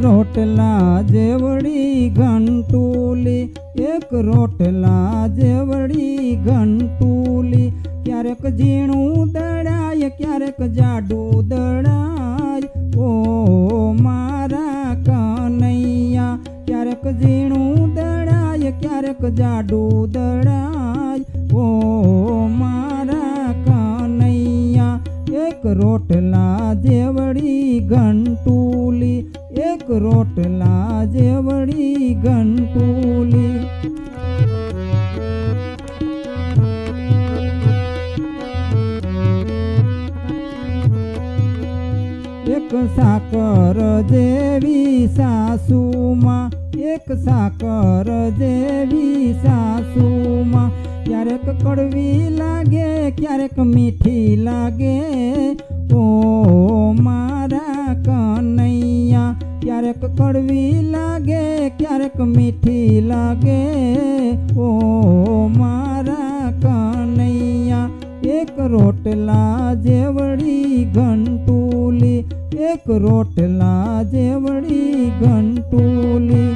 રોટલા જેવડી ઘંટુલી, એક રોટલા જેવડી ઘંટુલી, ક્યારેક ઝીણું દળાય ક્યારેક જાડું દળાય, ઓ મારા કનૈયા. ક્યારેક ઝીણું દળાય ક્યારેક જાડું દળાય, ઓ મારા કનૈયા. એક રોટલા જેવડી ઘંટુલી, એક રોટલા જેવડી ઘંટુલી. એક સાકર જેવી સાસુમાં, એક સાકર જેવી સાસુમાં, ક્યારેક કડવી લાગે ક્યારેક મીઠી લાગે, ઓ મારા કનૈયા. ક્યારેક કડવી લાગે ક્યારેક મીઠી લાગે, ઓ મારા કનૈયા. એક રોટલા જેવડી ઘંટુલી, એક રોટલા જેવડી ઘંટુલી.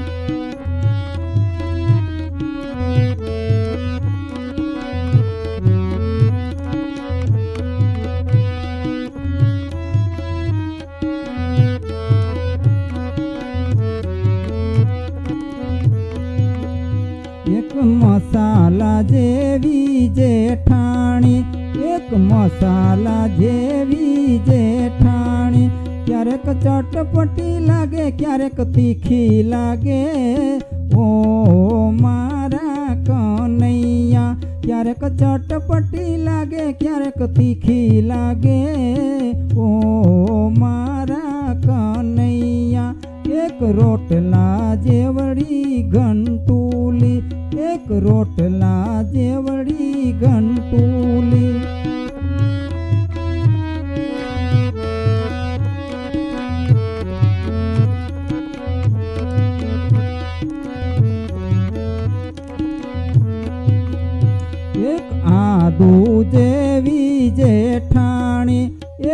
એક મસાલા જેવી જેઠાણી, એક મસાલા જેવી જેઠાણી, ક્યારેક ચટપટી લાગે ક્યારેક તીખી લાગે, ઓ મારા કનૈયા. ક્યારેક ચટપટી લાગે ક્યારેક તીખી લાગે, ઓ મારા કનૈયા. એક રોટલા જેવડી ઘંટુલી, એક રોટલા જેવડી ઘંટુલી. એક આદુ જેવી જેઠાણી,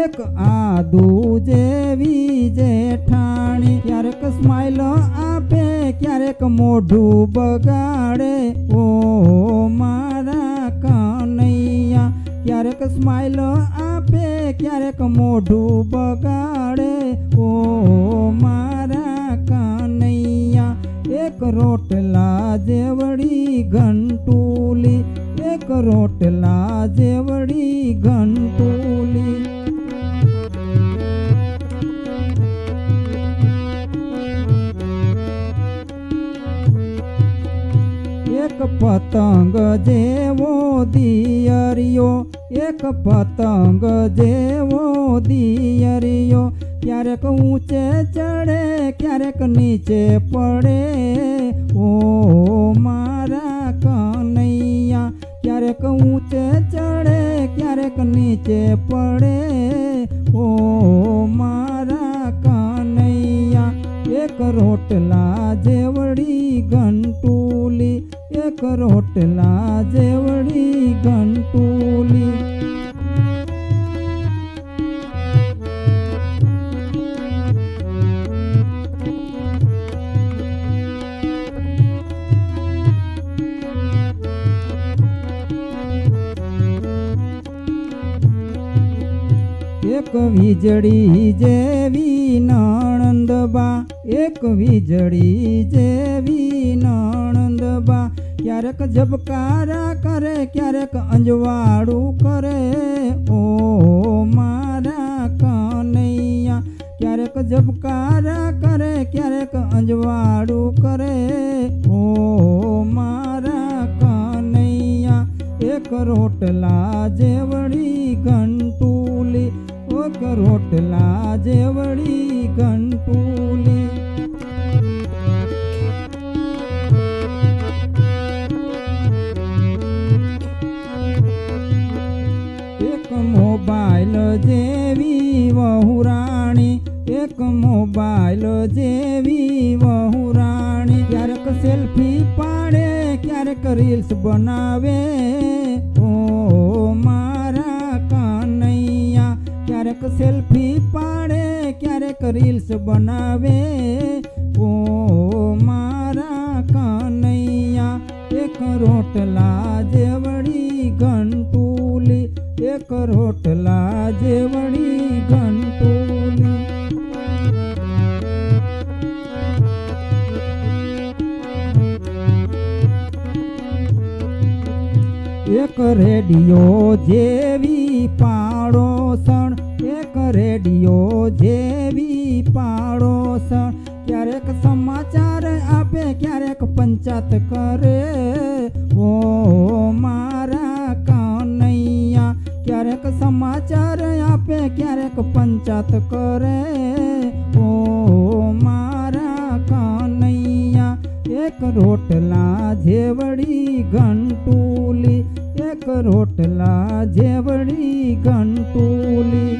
એક આદુ જેવી જેઠાણી, ક્યારેક સ્માઈલ આપે ક્યારેક મોઢું બગાડે, ઓ મારા કનૈયા. ક્યારેક સ્માઈલ આપે ક્યારેક મોઢું બગાડે, ઓ મારા કનૈયા. એક રોટલા જેવડી ઘંટુલી, એક રોટલા જેવડી ઘંટુલી. એક પતંગ જેવો દિયરિયો, એક પતંગ જેવો દિયરિયો, ક્યારેક ઊંચે ચડે ક્યારેક નીચે પડે, ઓ મારા કનૈયા. ક્યારેક ઊંચે ચડે ક્યારેક નીચે પડે, ઓ મારા કનૈયા. એક રોટલા જેવડી ઘંટુલી, એક રોટલા જેવડી ઘંટુલી. એક વીજળી જેવી નણંદબા, એક વીજળી જેવી નણંદબા, ક્યારેક ઝબકારા કરે ક્યારેક અંજવાળું કરે, ઓ મારા કનૈયા. ક્યારેક ઝબકારા કરે ક્યારેક અંજવાળું કરે, ઓ મારા કનૈયા. એક રોટલા જેવડી ઘંટુલી, એક રોટલા જેવડી ઘંટુલી. એક મોબાઈલ જેવી વહુરાણી, એક મોબાઈલ જેવી વહુરાણી, ક્યારેક સેલ્ફી પાડે ક્યારેક રીલ્સ બનાવે, ઓ મારા કનૈયા. ક્યારેક સેલ્ફી પાડે ક્યારેક રીલ્સ બનાવે ઓ મારા કનૈયા એક રોટલા જેવડી ઘંટુલી એક રોટલા જેવડી ઘંટુલી એક રેડિયો જેવી પાડોસણ એક રેડિયો જેવી પાડોસણ ક્યારેક સમાચાર આપે ક્યારેક પંચાયત કરે ઓ મારા કનૈયા ક્યારેક સમાચાર આપે ક્યારેક પંચાયત કરે ઓ મારા કનૈયા એક રોટલા જેવડી ઘંટુલી એક રોટલા જેવડી ઘંટુલી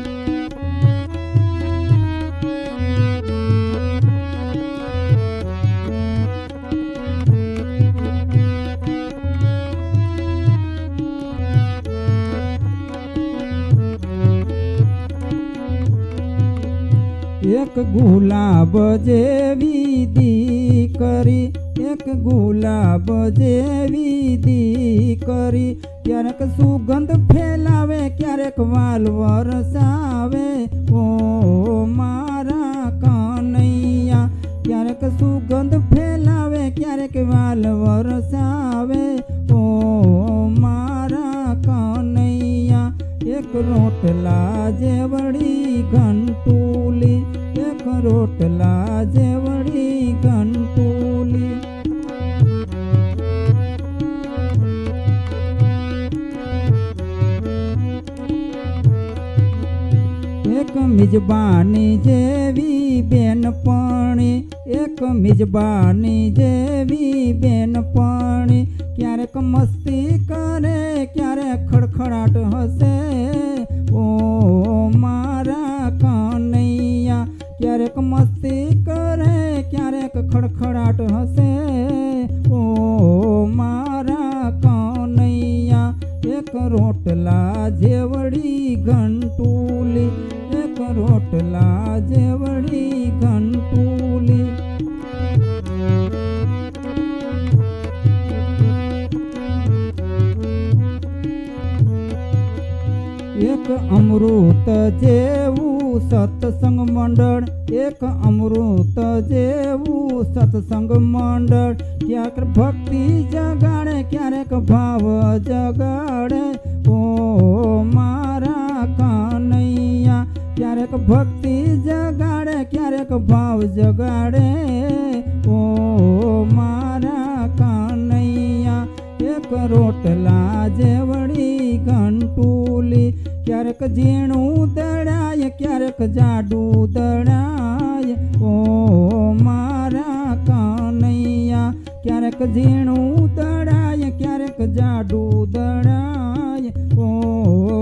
એક ગુલાબ જેવી દીકરી એક ગુલાબ જેવી દીકરી ક્યારેક સુગંધ ફેલાવે ક્યારેક વાલ વરસાવે ઓ મારા કનૈયા ક્યારેક સુગંધ ફેલાવે ક્યારેક વાલ વરસાવે ઓ મારા કનૈયા એક રોટલા જેવડી ઘંટુલી એક રોટલા જેવડી ઘંટુલી એક મિજબાની જેવી બેનપણી એક મિજબાની જેવી બેનપણી ક્યારેક મસ્તી કરે ક્યારેક ખડખડાટ હસે ઓ મારા કનૈયા ક્યારેક મસ્તી કરે ક્યારેક ખડખડાટ હસે ઓ મારા કનૈયા એક રોટલા જેવડી ઘંટુલી એક રોટલા જેવડી ઘંટુલી એક અમૃત જેવું સત્સંગ મંડળ એક અમૃત જેવું સત્સંગ મંડળ ક્યારેક ભક્તિ જગાડે ક્યારેક ભાવ જગાડે ઓ મારા કનૈયા ક્યારેક ભક્તિ જગાડે ક્યારેક ભાવ જગાડે ઓ મારા કનૈયા એક રોટલા જેવડી ઘંટુલી ક્યારેક ઝીણું દળાય ક્યારેક જાડું દળાય ઓ મારા કનૈયા ક્યારેક ઝીણું દળાય ક્યારેક જાડું દળાય ઓ